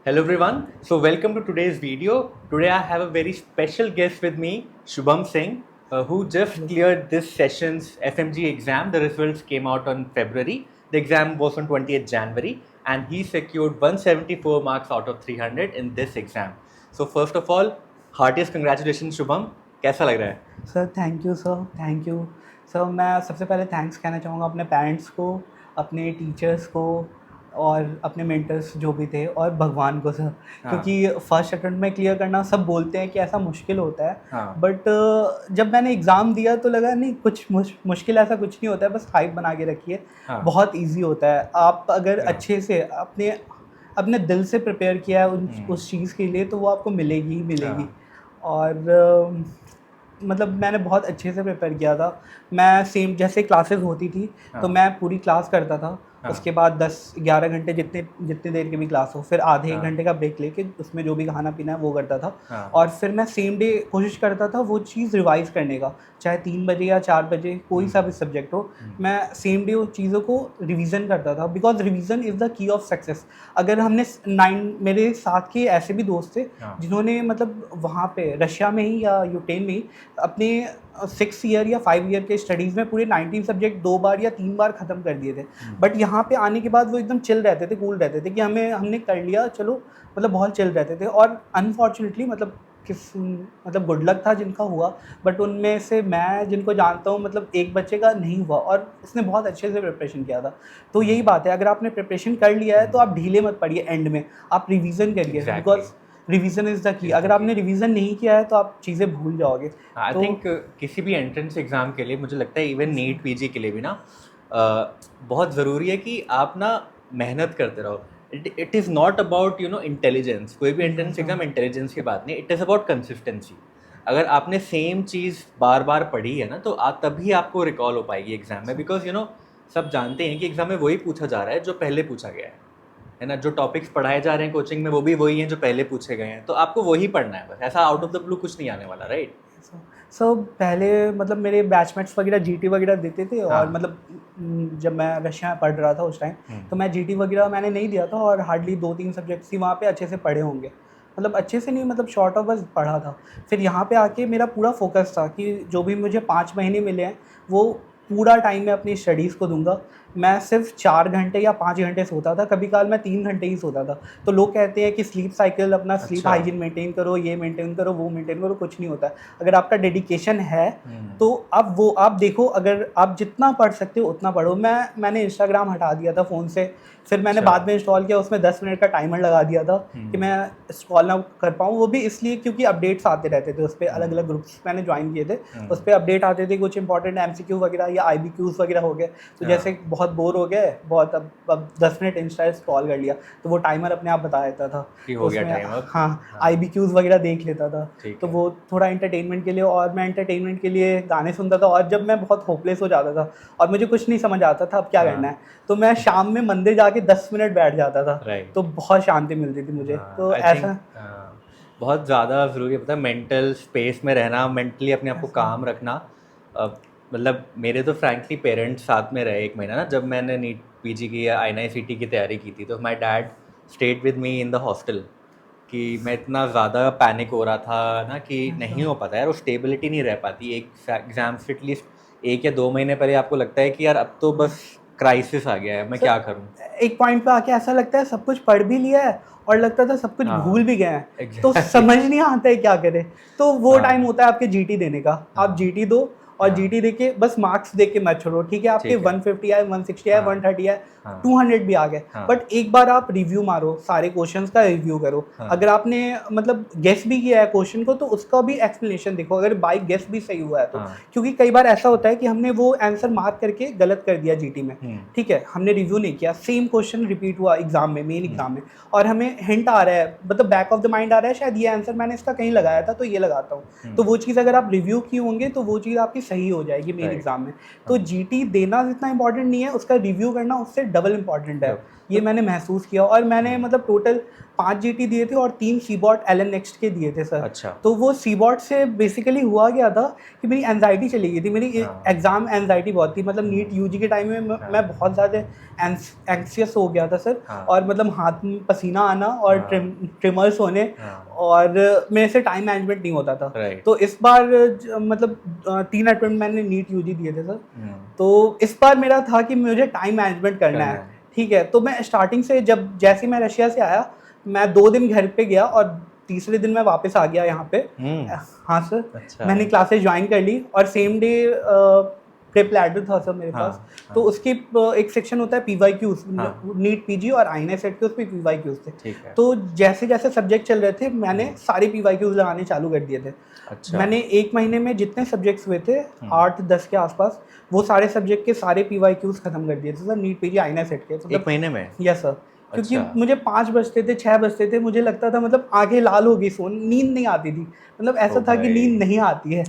Hello everyone. So welcome to today's video. Today I have a very special guest with me, Shubham Singh, who just cleared this session's FMG exam. The results came out on February. The exam was on 20th January and he secured 174 marks out of 300 in this exam. So first of all, heartiest congratulations Shubham. कैसा लग रहा है? Sir thank you sir. मैं सबसे पहले thanks कहना चाहूँगा अपने पेरेंट्स को, अपने टीचर्स को और अपने मेंटर्स जो भी थे और भगवान को सर। क्योंकि फर्स्ट अटेम्प्ट में क्लियर करना सब बोलते हैं कि ऐसा मुश्किल होता है, बट जब मैंने एग्ज़ाम दिया तो लगा नहीं कुछ मुश्किल ऐसा कुछ नहीं होता है, बस हाइप बना के रखिए। बहुत इजी होता है। आप अगर अच्छे से अपने अपने दिल से प्रिपेयर किया है उस चीज़ के लिए तो वो आपको मिलेगी ही मिलेगी। और मतलब मैंने बहुत अच्छे से प्रिपेयर किया था। मैं सेम जैसे क्लासेस होती थी तो मैं पूरी क्लास करता था। उसके बाद 10-11 घंटे जितने देर की भी क्लास हो, फिर आधे 1 घंटे का ब्रेक लेके उसमें जो भी खाना पीना है वो करता था। और फिर मैं सेम डे कोशिश करता था वो चीज़ रिवाइज करने का, चाहे 3 बजे या 4 बजे कोई सा भी सब्जेक्ट हो, मैं सेम डे उन चीज़ों को रिवीजन करता था। Because revision is the key of success. अगर हमने 9 मेरे साथ के ऐसे भी दोस्त थे जिन्होंने मतलब वहाँ पे रशिया में ही या यूक्रेन में ही अपने 6 ईयर या 5 ईयर के स्टडीज़ में पूरे 19 सब्जेक्ट 2 बार या 3 बार ख़त्म कर दिए थे। बट यहाँ पे आने के बाद वो एकदम चिल रहते थे, कूल रहते थे कि हमने कर लिया, चलो मतलब बहुत चिल रहते थे। और अनफॉर्चुनेटली मतलब गुड लक था जिनका हुआ, बट उनमें से मैं जिनको जानता हूँ मतलब एक बच्चे का नहीं हुआ और उसने बहुत अच्छे से प्रिपरेशन किया था। तो यही बात है, अगर आपने प्रिपरेशन कर लिया है तो आप ढीले मत पड़िए, एंड में आप रिवीजन करिए। Because revision is the key. अगर आपने रिवीजन नहीं किया है तो आप चीज़ें भूल जाओगे। आई थिंक किसी भी एंट्रेंस एग्ज़ाम के लिए मुझे लगता है इवन नीट पीजी के लिए भी ना बहुत ज़रूरी है कि आप ना मेहनत करते रहो। It is not about intelligence. कोई भी एंट्रेंस एग्जाम इंटेलिजेंस की बात नहीं, इट इज़ अबाउट कंसिस्टेंसी। अगर आपने सेम चीज़ बार बार पढ़ी है ना तो तभी आपको रिकॉल हो पाएगी एग्जाम में। बिकॉज सब जानते हैं कि एग्जाम में वही पूछा जा रहा है जो पहले पूछा गया है ना। जो टॉपिक्स पढ़ाए जा रहे हैं कोचिंग में वो भी वही हैं जो पहले पूछे गए हैं, तो आपको वही पढ़ना है बस। ऐसा आउट ऑफ द ब्लू कुछ नहीं आने वाला, राइट? सो पहले मतलब मेरे बैचमेट्स वगैरह जीटी वगैरह देते थे। और मतलब जब मैं रशिया पढ़ रहा था उस टाइम तो मैं जीटी वगैरह मैंने नहीं दिया था और हार्डली 2-3 सब्जेक्ट्स ही वहाँ पे अच्छे से पढ़े होंगे। मतलब अच्छे से नहीं, मतलब शॉर्ट ऑफ बस पढ़ा था। फिर यहाँ पे आके मेरा पूरा फोकस था कि जो भी मुझे 5 महीने मिले हैं वो पूरा टाइम मैं अपनी स्टडीज़ को दूंगा। मैं सिर्फ 4 घंटे या 5 घंटे सोता था, कभी काल मैं 3 घंटे ही सोता था। तो लोग कहते हैं कि स्लीप साइकिल, अपना स्लीप हाइजीन मेंटेन करो, ये मेंटेन करो, वो मेंटेन करो। कुछ नहीं होता है। अगर आपका डेडिकेशन है तो आप देखो, अगर आप जितना पढ़ सकते हो उतना पढ़ो। मैंने इंस्टाग्राम हटा दिया था फ़ोन से, फिर मैंने बाद में इंस्टॉल किया, उसमें 10 मिनट का टाइमर लगा दिया था कि मैं इंस्टॉल ना कर पाऊँ। वो भी इसलिए क्योंकि अपडेट्स आते रहते थे उस पर। अलग अलग ग्रुप्स मैंने ज्वाइन किए थे, उस पर अपडेट आते थे। कुछ इंपॉर्टेंट एमसीक्यू वगैरह या आईबीक्यूज़ वगैरह हो गए तो जैसे बहुत बोर हो गए, बहुत अब 10 मिनट इंस्टा इंस्टॉल कर लिया तो वो टाइमर अपने आप बता देता था कि हो गया टाइम अब। हाँ, आईबीक्यूज़ वगैरह देख लेता था। तो वो थोड़ा एंटरटेनमेंट के लिए, और मैं एंटरटेनमेंट के लिए गाने सुनता था। और जब मैं बहुत होपलेस हो जाता था और मुझे कुछ नहीं समझ आता था अब क्या करना है, तो मैं शाम में मंदिर जाके 10 मिनट बैठ जाता था। तो बहुत शांति मिलती थी मुझे। तो ऐसा बहुत ज़्यादा ज़रूरी है, पता है, मेंटल स्पेस में रहना, मेंटली अपने आप को काम रखना। मतलब मेरे तो फ्रैंकली पेरेंट्स साथ में रहे 1 महीना ना, जब मैंने नीट पीजी की या INICT की तैयारी की थी। तो my dad stayed with me in the hostel कि मैं इतना ज़्यादा पैनिक हो रहा था ना कि नहीं हो पाता यार, वो स्टेबिलिटी नहीं रह पाती। एक एग्ज़ाम से एटलीस्ट 1 या 2 महीने पहले आपको लगता है कि यार अब तो बस क्राइसिस आ गया है, मैं क्या करूँ। एक पॉइंट पे आके ऐसा लगता है सब कुछ पढ़ भी लिया है और लगता था सब कुछ भूल भी गए हैं, तो समझ नहीं आता है क्या करें। तो वो टाइम होता है आपके जीटी देने का। आप जीटी दो और जीटी देके बस मार्क्स देके मत छोड़ो। ठीक है, आपके 150 आए, 160 आए, 130 आए, 200 भी आ गए, बट एक बार आप रिव्यू मारो, सारे क्वेश्चंस का रिव्यू करो। अगर आपने मतलब गेस भी किया है क्वेश्चन को तो उसका भी एक्सप्लेनेशन देखो, अगर बाई गेस भी सही हुआ है तो। क्योंकि कई बार ऐसा होता है कि हमने वो आंसर मार्क करके गलत कर दिया जीटी में। ठीक है, हमने रिव्यू नहीं किया, सेम क्वेश्चन रिपीट हुआ एग्जाम में, मेन एग्जाम में, और हमें हिंट आ रहा है, मतलब बैक ऑफ द माइंड आ रहा है शायद ये आंसर मैंने इसका कहीं लगाया था तो ये लगाता हूँ। तो वो चीज़ अगर आप रिव्यू किए होंगे तो वो चीज़ आपकी सही हो जाएगी मेन Right. एग्जाम में। तो जीटी देना जितना इंपॉर्टेंट नहीं है, उसका रिव्यू करना उससे डबल इम्पॉर्टेंट है। ये मैंने महसूस किया। और मैंने मतलब टोटल 5 जीटी दिए थे और 3 सीबॉट एलन नेक्स्ट के दिए थे सर। अच्छा। तो वो सीबॉट से बेसिकली हुआ क्या था कि मेरी एंजाइटी चली गई थी, मेरी एग्जाम एंजाइटी बहुत थी। मतलब नीट यूजी के टाइम में मैं बहुत ज़्यादा एंक्सियस हो गया था सर। और मतलब हाथ में पसीना आना और ट्रिमर्स होने, और मेरे से टाइम मैनेजमेंट नहीं होता था। तो इस बार मतलब 3 अटेम्प्ट मैंने नीट यूजी दिए थे सर। तो इस बार मेरा था कि मुझे टाइम मैनेजमेंट करना है, ठीक है। तो मैं स्टार्टिंग से जैसे मैं रशिया से आया, मैं 2 दिन घर पे गया और तीसरे दिन मैं वापस आ गया यहाँ पे। हाँ सर। अच्छा। मैंने क्लासेस ज्वाइन कर ली और सेम डे प्रेप लैडर था सर मेरे पास। तो उसकी एक सेक्शन होता है PYQs, नीट पीजी और आईएनए सेट के उसमें PYQs थे। तो जैसे जैसे सब्जेक्ट चल रहे थे मैंने सारे PYQs लगाने चालू कर दिए थे। अच्छा। मैंने 1 महीने में जितने सब्जेक्ट्स हुए थे 8-10 के आसपास, वो सारे सब्जेक्ट के सारे PYQs खत्म कर दिए थे sir, NEET PG INI CET के। 1 महीने में? Yes sir. क्योंकि मुझे 5 बजते थे, 6 बजते थे, मुझे लगता था मतलब आंखें लाल हो गई, नींद नहीं आती थी। मतलब ऐसा था कि नींद नहीं आती है।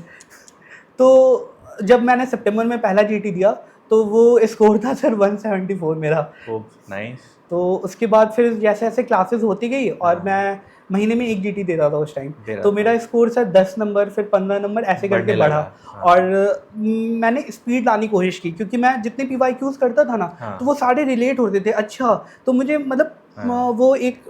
तो जब मैंने सितंबर में पहला जीटी दिया तो वो स्कोर था सर 174 मेरा। नाइस। तो उसके बाद फिर जैसे जैसे क्लासेस होती गई और मैं महीने में 1 जीटी देता था उस टाइम, तो मेरा स्कोर सर 10 नंबर, फिर 15 नंबर ऐसे करके बढ़ा। और मैंने स्पीड लाने की कोशिश की, क्योंकि मैं जितने PYQs करता था ना तो वो सारे रिलेट होते थे। अच्छा, तो मुझे मतलब वो एक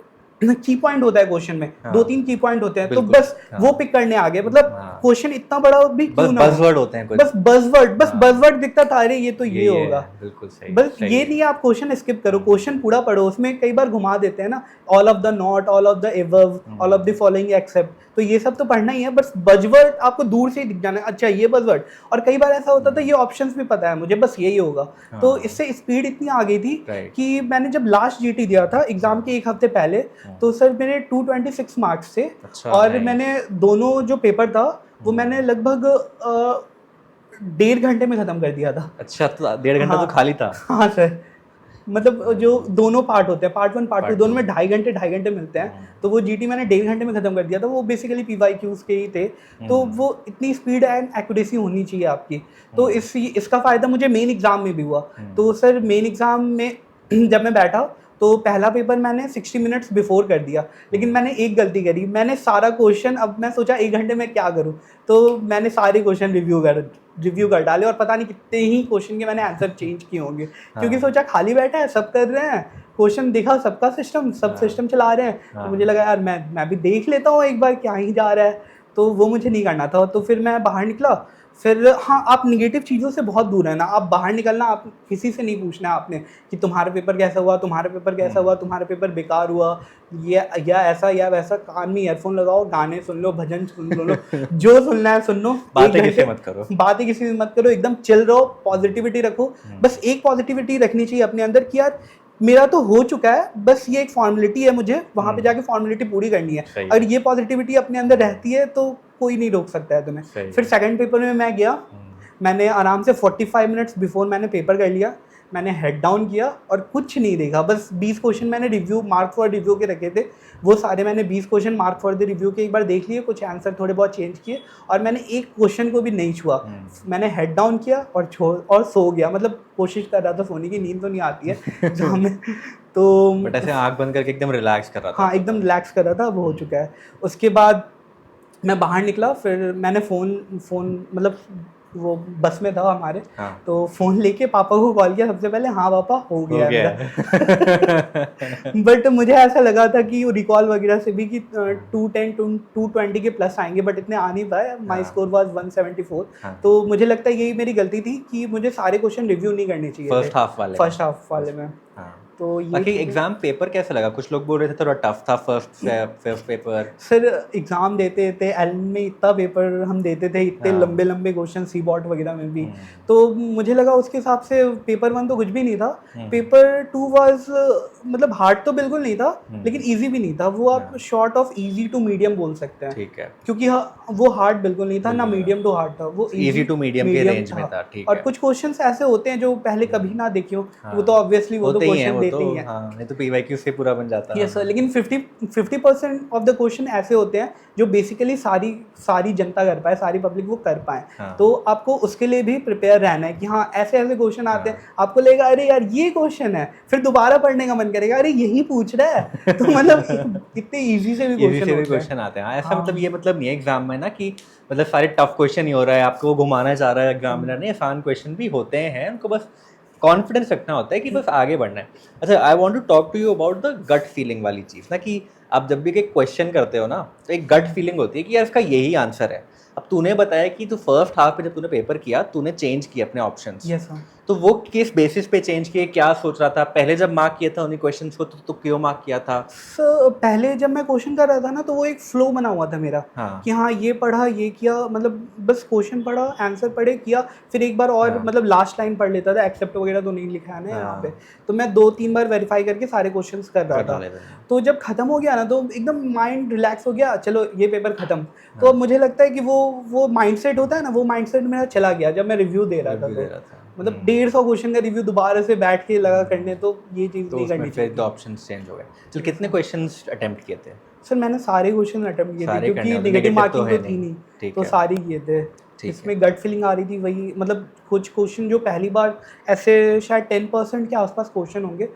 की पॉइंट होता है क्वेश्चन में, 2-3 की पॉइंट होते हैं, तो बस वो पिक करने आ गए। मतलब क्वेश्चन इतना बड़ा भी क्यों ना, बज़वर्ड होते हैं कुछ, बस बज़वर्ड दिखता था, अरे ये तो ये होगा। बिल्कुल सही। बस ये नहीं आप क्वेश्चन स्किप करो, क्वेश्चन पूरा पढ़ो। उसमें कई बार घुमा देते हैं ना, all of the not, all of the above, all of the following except, तो ये सब तो पढ़ना ही है। बस बज़वर्ड आपको दूर से ही दिख जाना है, अच्छा ये बज़वर्ड। और कई बार ऐसा होता था ये ऑप्शंस भी पता है मुझे, बस यही होगा। तो इससे स्पीड इतनी आ गई थी कि मैंने जब लास्ट जीटी दिया था एग्जाम के 1 हफ्ते पहले, तो सर मेरे 226 मार्क्स थे। और मैंने दोनों जो पेपर था वो मैंने लगभग 1.5 घंटे में खत्म कर दिया था। अच्छा, तो 1.5 घंटा तो खाली था? हाँ सर। मतलब जो दोनों पार्ट होते हैं, पार्ट 1 पार्ट 2, दोनों में 2.5 घंटे मिलते हैं। तो वो जीटी मैंने 1.5 घंटे में खत्म कर दिया था। वो बेसिकली PYQs के ही थे। तो वो इतनी स्पीड एंड एक्यूरेसी होनी चाहिए आपकी। तो इसका फ़ायदा मुझे मेन एग्ज़ाम में भी हुआ। तो सर मेन एग्ज़ाम में जब मैं बैठा तो पहला पेपर मैंने 60 मिनट्स बिफोर कर दिया, लेकिन मैंने एक गलती करी। मैंने सारा क्वेश्चन, अब मैं सोचा 1 घंटे में क्या करूं, तो मैंने सारे क्वेश्चन रिव्यू कर डाले और पता नहीं कितने ही क्वेश्चन के मैंने आंसर चेंज किए होंगे। क्योंकि सोचा खाली बैठा है, सब कर रहे हैं, क्वेश्चन देखा सबका सिस्टम, सब सिस्टम चला रहे हैं, तो मुझे लगा यार मैं भी देख लेता हूँ एक बार क्या ही जा रहा है। तो वो मुझे नहीं करना था। तो फिर मैं बाहर निकला। फिर हाँ, आप निगेटिव चीज़ों से बहुत दूर रहना, आप बाहर निकलना, आप किसी से नहीं पूछना है आपने कि तुम्हारा पेपर कैसा हुआ, तुम्हारा पेपर कैसा हुआ, तुम्हारा पेपर बेकार हुआ, या ऐसा या वैसा। कान में ईयरफोन लगाओ, गाने सुन लो, भजन सुन लो, जो सुनना है सुन लो, बातें किसी मत करो, बातें किसी से मत करो, एकदम चिल रहो, पॉजिटिविटी रखो। बस एक पॉजिटिविटी रखनी चाहिए अपने अंदर कि यार मेरा तो हो चुका है, बस ये एक फॉर्मेलिटी है, मुझे वहाँ पे जाके फॉर्मेलिटी पूरी करनी है। अगर ये पॉजिटिविटी अपने अंदर रहती है तो कोई नहीं रोक सकता है तुम्हें। फिर सेकंड पेपर में मैं गया, मैंने आराम से 45 मिनट्स बिफोर मैंने पेपर कर लिया। मैंने हेड डाउन किया और कुछ नहीं देखा। बस 20 क्वेश्चन मैंने रिव्यू, मार्क फॉर रिव्यू के रखे थे, वो सारे मैंने 20 question mark for the review के एक बार देख लिए, कुछ आंसर थोड़े बहुत चेंज किए, और मैंने एक क्वेश्चन को भी नहीं छुआ। मैंने हेड डाउन किया और सो गया। मतलब कोशिश कर रहा था सोने की, नींद तो नहीं आती है जो हमें, तो बट ऐसे आँख बंद करके एकदम रिलैक्स कर रहा था। हाँ, एकदम रिलैक्स कर रहा था, वो हो चुका है। उसके बाद मैं बाहर निकला, फिर मैंने फ़ोन मतलब वो बस में था हमारे, तो फ़ोन लेके पापा को कॉल किया सबसे पहले। हाँ पापा, हो गया मेरा। बट मुझे ऐसा लगा था कि रिकॉल वगैरह से भी कि 220 के प्लस आएंगे, बट इतने आ नहीं पाए। माई स्कोर वाज 174। तो मुझे लगता है यही मेरी गलती थी कि मुझे सारे क्वेश्चन रिव्यू नहीं करने चाहिए फर्स्ट हाफ वाले में। तो बाकी एग्जाम पेपर कैसा लगा? कुछ लोग बोल रहे थे थोड़ा टफ था फर्स्ट पेपर। सर एग्जाम देते थे एल में, इतना पेपर हम देते थे, इतने लंबे लंबे क्वेश्चन सीबॉट वगैरह में भी, तो मुझे लगा उसके हिसाब से पेपर 1 तो कुछ भी नहीं था। पेपर 2 वाज मतलब हार्ड तो बिल्कुल नहीं था, लेकिन इजी भी नहीं था। वो आप sort of easy to medium बोल सकते हैं, ठीक है, क्योंकि वो हार्ड बिल्कुल नहीं था, ना मीडियम टू हार्ड था, वो इजी टू मीडियम के रेंज में था। ठीक है। और कुछ क्वेश्चंस ऐसे होते हैं जो पहले कभी ना देखे हो, वो तो ऑब्वियसली वो तो क्वेश्चन देते ही हैं। हाँ, नहीं तो PYQ से पूरा बन जाता। यस सर, लेकिन 50% ऑफ द क्वेश्चन ऐसे होते हैं जो बेसिकली सारी जनता कर पाए, सारी पब्लिक वो कर पाए। हाँ। तो आपको उसके लिए भी प्रिपेयर रहना है कि हाँ ऐसे ऐसे क्वेश्चन आते हैं, आपको लगेगा अरे यार ये क्वेश्चन है, फिर दोबारा पढ़ने का मन करेगा, अरे यही पूछ रहा है। तो मतलब इतने ईजी से भी क्वेश्चन आते हैं। हाँ, ऐसा मतलब ये मतलब नहीं है एग्जाम में ना कि मतलब सारे टफ क्वेश्चन ही हो रहा है, आपको वो घुमाना चाह रहा है एग्जामिनर ने, आसान क्वेश्चन भी होते हैं, उनको बस कॉन्फिडेंस रखना होता है कि बस आगे बढ़ना है। अच्छा, I want to talk to you about the gut feeling वाली चीज़ ना, कि आप जब भी एक क्वेश्चन करते हो ना तो एक गट फीलिंग होती है कि यार इसका यही आंसर है। अब तूने बताया कि तू फर्स्ट हाफ पे जब तूने पेपर किया तूने चेंज किए अपने ऑप्शंस। Yes sir. तो वो किस बेसिस पे चेंज किए, क्या सोच रहा था पहले जब मार्क किया था उन्हीं क्वेश्चंस को, तो क्यों मार्क किया था? पहले जब मैं क्वेश्चन कर रहा था ना तो वो एक फ्लो बना हुआ था मेरा। हाँ। कि हाँ ये पढ़ा, ये किया, मतलब बस क्वेश्चन पढ़ा, आंसर पढ़े, किया, फिर एक बार और हाँ। मतलब लास्ट लाइन पढ़ लेता था, एक्सेप्ट वगैरह तो नहीं लिखा है ना यहाँ पे। तो मैं 2-3 बार वेरीफाई करके सारे क्वेश्चंस कर रहा था। तो जब खत्म हो गया ना तो एकदम माइंड रिलैक्स हो गया, चलो ये पेपर खत्म। तो अब मुझे लगता है कि वो माइंडसेट होता है ना, वो माइंडसेट मेरा चला गया जब मैं रिव्यू दे रहा था। तो मतलब 150 क्वेश्चन का रिव्यू दोबारा से बैठ के लगा करने, तो ये चीज़ नहीं करनी चाहिए। तो ऑप्शंस चेंज हो गए। चल, कितने क्वेश्चंस अटेम्प्ट किए थे? सर मैंने सारे क्वेश्चन अटेम्प्ट किए थे, सारे क्योंकि करने वाले, नेगेटिव negative मार्किंग तो तो है थी नहीं। नहीं, ठीक तो है। सारे किए थे। ठीक इसमें गट फीलिंग आ रही थी, वही मतलब कुछ क्वेश्चन जो पहली बार ऐसे शायद 10% के आसपास क्वेश्चन होंगे,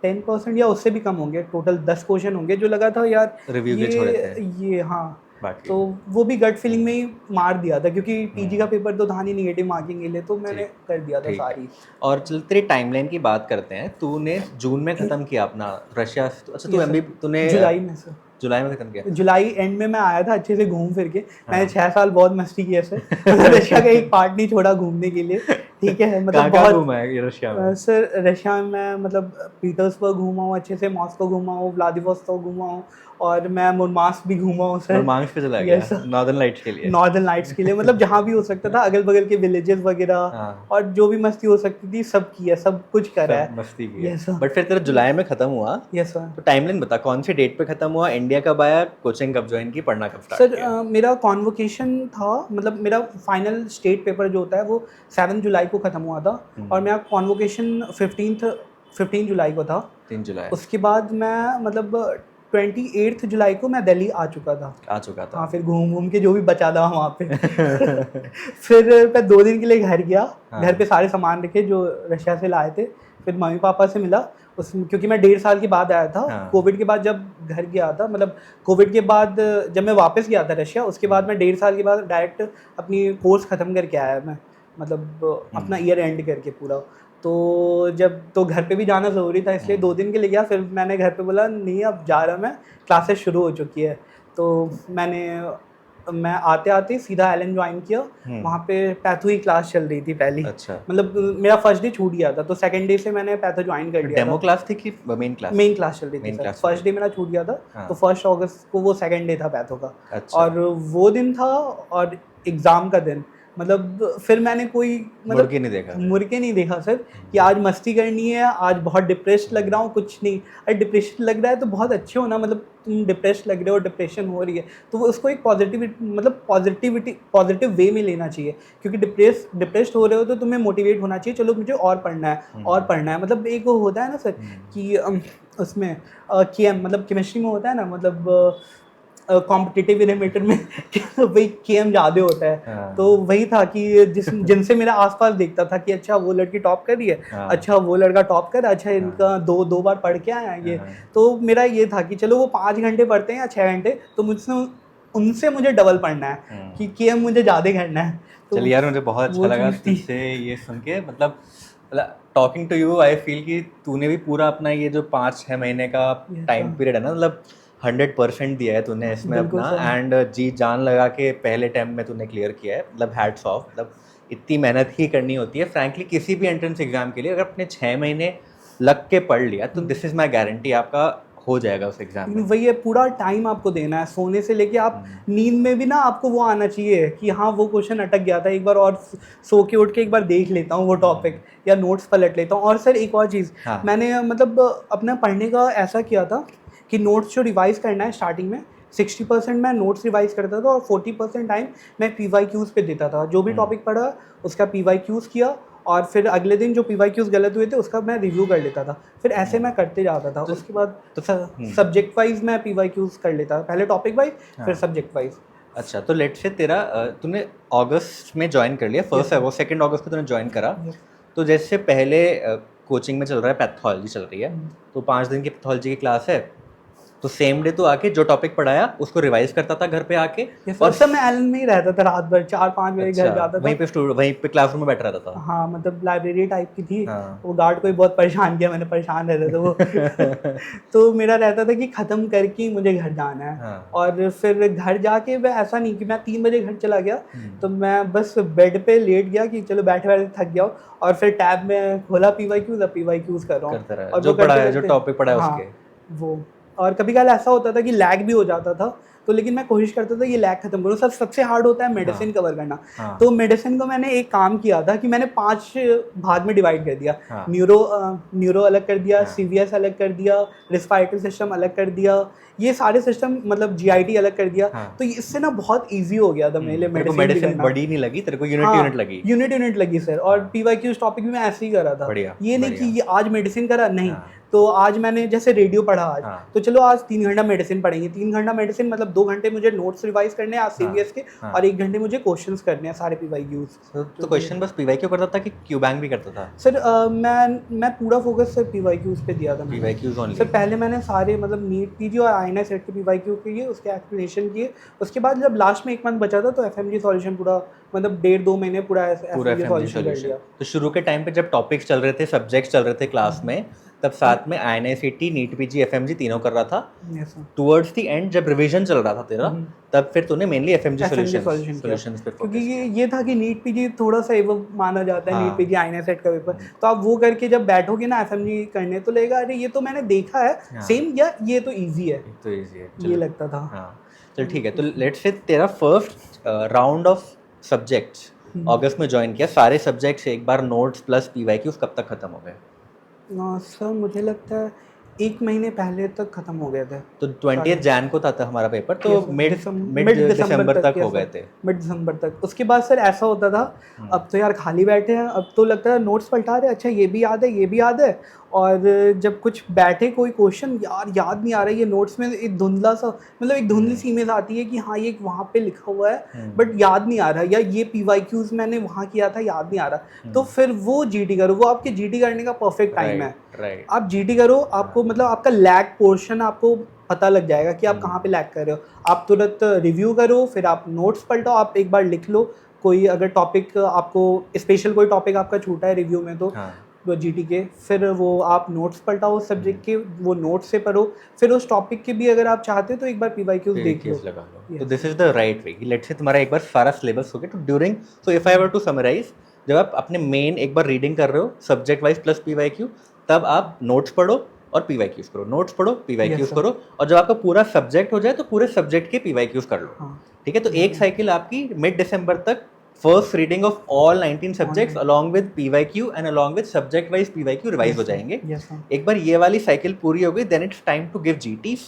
10% या उससे भी कम होंगे, टोटल 10 क्वेश्चन होंगे जो लगा था यार रिव्यू के छोड़े थे ये हाँ। बाकी। तो वो भी गट फीलिंग में ही मार दिया था, क्योंकि पीजी का पेपर तो था नहीं नेगेटिव मार्किंग के लिए, तो मैंने कर दिया था ठीक है। सारी। और चल तेरी टाइमलाइन की बात करते हैं। तूने जून में खत्म किया अपना रशिया। अच्छा, तू एमबी तूने जुलाई में सर, जुलाई में खत्म किया। जुलाई एंड में मैं आया था अच्छे से घूम फिर के। मैंने हाँ। 6 साल बहुत मस्ती की है सर। मतलब रशिया का एक पार्ट नहीं छोड़ा घूमने के लिए, ठीक है। मतलब कहाँ बहुत घूमा है ये रशिया में? सर रशिया में मैं मतलब पीटर्सबर्ग घूमा हूँ अच्छे से, मॉस्को घूमा हूँ, व्लादिवोस्तोक घूमा हूँ, और मैं मुरमांस्क भी घूमा हूँ सर। मुरमांस्क पे चला गया नॉर्दर्न लाइट्स के लिए? नॉर्दर्न लाइट्स के लिए, मतलब जहाँ भी हो सकता था, अगल बगल के विलेजेस वगैरह, हाँ। और जो भी मस्ती हो सकती थी सब की है, सब कुछ करा है। मस्ती की है। Yes sir. बट फिर तेरा जुलाई में खत्म हुआ। Yes sir. तो टाइमलाइन बता, कौन सी डेट पे खत्म हुआ, इंडिया कब आया, कोचिंग कब ज्वाइन की, पढ़ना कब स्टार्ट सर किया? मेरा कॉन्वोकेशन था, मतलब मेरा फाइनल स्टेट पेपर जो होता है वो 7 जुलाई को ख़त्म हुआ था, और मेरा कॉन्वोकेशन 15 जुलाई को था। 3 जुलाई। उसके बाद मैं मतलब 28 जुलाई को मैं दिल्ली आ चुका था। हाँ, फिर घूम के जो भी बचा था वहाँ पे। फिर मैं 2 दिन के लिए घर गया। घर पे सारे सामान रखे जो रशिया से लाए थे, फिर मम्मी पापा से मिला क्योंकि मैं 1.5 साल के बाद आया था। कोविड के बाद जब घर गया था, मतलब कोविड के बाद जब मैं वापस गया था रशिया, उसके बाद मैं 1.5 साल के बाद डायरेक्ट अपनी कोर्स ख़त्म करके आया मैं, मतलब अपना ईयर एंड करके पूरा। तो जब तो घर पे भी जाना ज़रूरी था, इसलिए 2 दिन के लिए गया। फिर मैंने घर पे बोला नहीं अब जा रहा मैं, क्लासेस शुरू हो चुकी है। तो मैं आते आते सीधा एलन ज्वाइन किया। वहाँ पे पैथो ही क्लास चल रही थी पहली। अच्छा। मतलब मेरा फर्स्ट डे छूट गया था, तो सेकंड डे से मैंने पैथो ज्वाइन कर लिया। डेमो क्लास थी कि मेन क्लास? मेन क्लास चल रही थी सर। फर्स्ट डे मेरा छूट गया था। तो 1 अगस्त को वो सेकंड डे था पैथो का। अच्छा। और वो दिन था और एग्ज़ाम का दिन, मतलब फिर मैंने कोई मतलब मुड़ के नहीं देखा सर कि आज मस्ती करनी है, आज बहुत डिप्रेस्ड लग रहा हूँ, कुछ नहीं। अरे डिप्रेशन लग रहा है तो बहुत अच्छे हो ना, मतलब तुम डिप्रेस्ड लग रहे हो, डिप्रेशन हो रही है, तो उसको एक पॉजिटिव वे में लेना चाहिए। क्योंकि डिप्रेस्ड हो रहे हो तो तुम्हें मोटिवेट होना चाहिए, चलो मुझे और पढ़ना है और पढ़ना है। मतलब एक वो होता है ना सर कि उसमें केएम मतलब केमिस्ट्री में होता है ना, मतलब कॉम्पिटिटिव एलिमेंटर में वही केएम ज़्यादा होता है। तो वही था कि जिनसे मेरा आसपास देखता था कि अच्छा वो लड़की टॉप कर रही है, अच्छा वो लड़का टॉप कर, अच्छा इनका दो बार पढ़ के आया ये। तो मेरा ये था कि चलो वो 5 घंटे पढ़ते हैं या 6 घंटे, तो उनसे मुझे डबल पढ़ना है कि केएम मुझे ज़्यादा करना है। तो चल यार, मुझे बहुत अच्छा लगा तुझसे ये सुन के। मतलब talking to you I feel कि तूने भी पूरा अपना ये जो 5-6 महीने का टाइम पीरियड है ना, मतलब 100% दिया है तूने इसमें अपना, एंड जी जान लगा के पहले टाइम में तूने क्लियर किया है। मतलब हैट्स ऑफ। मतलब इतनी मेहनत ही करनी होती है फ्रैंकली किसी भी एंट्रेंस एग्जाम के लिए। अगर अपने 6 महीने लग के पढ़ लिया तो दिस इज़ माई गारंटी आपका हो जाएगा उस एग्जाम में। वही है, पूरा टाइम आपको देना है, सोने से लेके आप नींद में भी ना आपको वो आना चाहिए कि हाँ वो क्वेश्चन अटक गया था, एक बार और सो के उठ के एक बार देख लेता हूँ वो टॉपिक, या नोट्स पलट लेता हूँ। और सर एक और चीज़ मैंने मतलब अपना पढ़ने का ऐसा किया था कि नोट्स जो रिवाइज़ करना है स्टार्टिंग में 60% मैं नोट्स रिवाइज़ करता था, और 40% टाइम मैं PYQs पे देता था। जो भी टॉपिक पढ़ा उसका PYQs किया, और फिर अगले दिन जो PYQs गलत हुए थे उसका मैं रिव्यू कर लेता था, फिर ऐसे मैं करते जाता था। उसके बाद सब्जेक्ट वाइज मैं PYQs कर लेता था, पहले टॉपिक वाइज फिर सब्जेक्ट वाइज। अच्छा, तो लेट से तेरा तूने अगस्त में ज्वाइन कर लिया, फर्स्ट है वो, 2 अगस्त को तूने ज्वाइन करा। तो जैसे पहले कोचिंग में चल रहा है, पैथोलॉजी चल रही है, तो 5 दिन की पैथोलॉजी की क्लास है, तो सेम डे तो आके जो टॉपिक पढ़ाया उसको रिवाइज करता था घर पे आके। और सब मैं एलन में ही रहता था, रात भर 4-5 बजे घर जाता था, वहीं पे क्लासरूम में बैठ रहता था। हाँ, मतलब लाइब्रेरी टाइप की थी। हाँ। वो गार्ड को भी बहुत परेशान किया मैंने, परेशान रहता था वो तो मेरा रहता था कि ख़त्म करके ही मुझे घर जाना है। हाँ। और फिर घर जाके मैं ऐसा नहीं कि मैं 3 बजे घर चला गया तो मैं बस बेड पे लेट गया कि चलो बैठे बैठे थक गया, और फिर टैब में खोला PYQs कर रहा हूँ, और जो पढ़ा जो टॉपिक पढ़ा है उसके वो। और कभी कभार ऐसा होता था कि लैग भी हो जाता था, तो लेकिन मैं कोशिश करता था ये लैग खत्म करूँ। सबसे हार्ड होता है मेडिसिन कवर करना। तो मेडिसिन को मैंने एक काम किया था कि मैंने 5 भाग में डिवाइड कर दिया। न्यूरो अलग कर दिया, CVS अलग कर दिया, रिस्पायरेटरी सिस्टम अलग कर दिया, ये सारे सिस्टम मतलब GIT अलग कर दिया। तो इससे ना बहुत ईजी हो गया था मेरे लिए मेडिसिन बड़ी नहीं लगी तेरे को, यूनिट लगी? यूनिट लगी सर। और PYQs टॉपिक भी मैं ऐसे ही करा था, ये नहीं कि ये आज मेडिसिन करा, नहीं। तो आज मैंने जैसे रेडियो पढ़ा आज, तो चलो आज 3 घंटा मेडिसिन पढ़ेंगे। 3 घंटा मेडिसिन मतलब 2 घंटे मुझे नोट्स रिवाइज करने हैं आज CVS के, और 1 घंटे मुझे क्वेश्चंस करने हैं सारे PYQs। तो क्वेश्चन बस PYQ करता था कि क्यूबैंग भी करता था? सर मैं पूरा फोकस सर PYQs पे दिया था। PYQs only? सर पहले मैंने सारे मतलब नीट PG और INI सेट के PYQ किए, उसके एक्सप्लेनेशन किए। उसके बाद जब लास्ट में 1 मंथ बचा था तो FMG सॉल्यूशन पूरा मतलब 1.5-2 महीने पूरा FMG सॉल्यूशन कर लिया। तो शुरू के टाइम पे जब टॉपिक्स चल रहे थे, सब्जेक्ट्स चल रहे थे क्लास में, तब साथ में INI CT, NEET PG, FMG तीनों कर रहा था। टुवर्ड्स द एंड जब रिवीजन चल रहा था तेरा, तब फिर तूने मेनली FMG सॉल्यूशंस पे, क्योंकि ये था कि नीट PG थोड़ा सा एवं माना जाता है, नीट PG INI सेट का पेपर। तो आप वो करके जब बैठोगे ना FMG करने, तो लगेगा अरे ये तो मैंने देखा है सेम, या ये तो ईजी है, ये लगता था। चल ठीक है, तो लेट्स से तेरा फर्स्ट राउंड ऑफ सब्जेक्ट्स अगस्त में ज्वाइन किया, सारे सब्जेक्ट्स एक बार नोट्स प्लस PYQs कब तक खत्म हो गए? सर मुझे लगता है 1 महीने पहले तक खत्म हो गए थे। तो 20 जैन को था हमारा पेपर, तो मिड दिसंबर तक हो गए थे। मिड दिसंबर तक। उसके बाद सर ऐसा होता था, अब तो यार खाली बैठे हैं, अब तो लगता है नोट्स पलटा रहे, अच्छा ये भी याद है, ये भी याद है। और जब कुछ बैठे कोई क्वेश्चन यार याद नहीं आ रहा है, ये नोट्स में एक धुंधला सा मतलब एक धुंधली सी इमेज आती है कि हाँ ये वहाँ पे लिखा हुआ है बट याद नहीं आ रहा, या ये PYQs मैंने वहाँ किया था याद नहीं आ रहा। तो फिर वो GT करो, वो आपके GT करने का परफेक्ट टाइम है। आप GT करो, आपको मतलब आपका लैग पोर्शन आपको पता लग जाएगा कि आप कहाँ पे लैग कर रहे हो। आप तुरंत रिव्यू करो, फिर आप नोट्स पलटाओ, आप एक बार लिख लो। कोई अगर टॉपिक आपको स्पेशल कोई टॉपिक आपका छूटा है रिव्यू में तो GT के, फिर वो आप नोट्स पलटाओ उस सब्जेक्ट के, वो नोट्स से पढ़ो। फिर उस टॉपिक के भी अगर आप चाहते हो तो एक बार PYQs देख लो, लगा लो। तो this is the right way. Let's say तुम्हारा एक बार सारा सिलेबस हो गया, तो during, so if I were to summarise, जब आप अपने मेन एक बार रीडिंग कर रहे हो सब्जेक्ट वाइज प्लस PYQ, तब आप नोट्स पढ़ो और PYQs करो, नोट्स पढ़ो PYQs करो, और जब आपका पूरा सब्जेक्ट हो जाए तो पूरे सब्जेक्ट के PYQs कर लो। ठीक है, तो एक साइकिल आपकी मिड दिसंबर तक first reading of all 19 subjects along with PYQ and along with subject wise PYQ revise हो जाएंगे। एक बार ये वाली साइकिल पूरी हो गई, then it's time to give GTs।